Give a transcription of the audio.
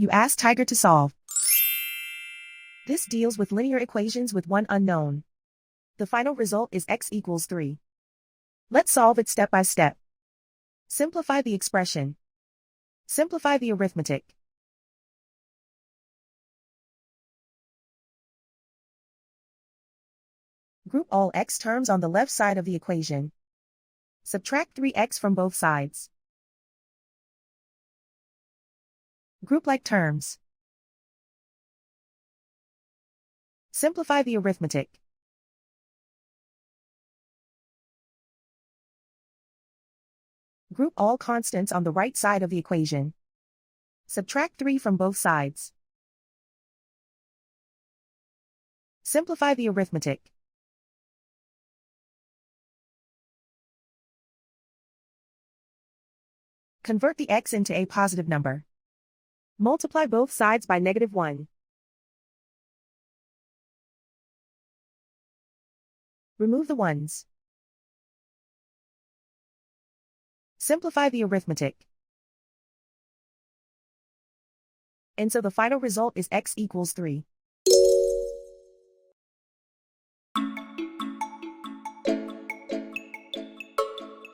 You ask Tiger to solve. This deals with linear equations with one unknown. The final result is x equals 3. Let's solve it step by step. Simplify the expression. Simplify the arithmetic. Group all x terms on the left side of the equation. Subtract 3x from both sides. Group like terms. Simplify the arithmetic. Group all constants on the right side of the equation. Subtract 3 from both sides. Simplify the arithmetic. Convert the x into a positive number. Multiply both sides by -1. Remove the ones. Simplify the arithmetic. And so the final result is x equals 3.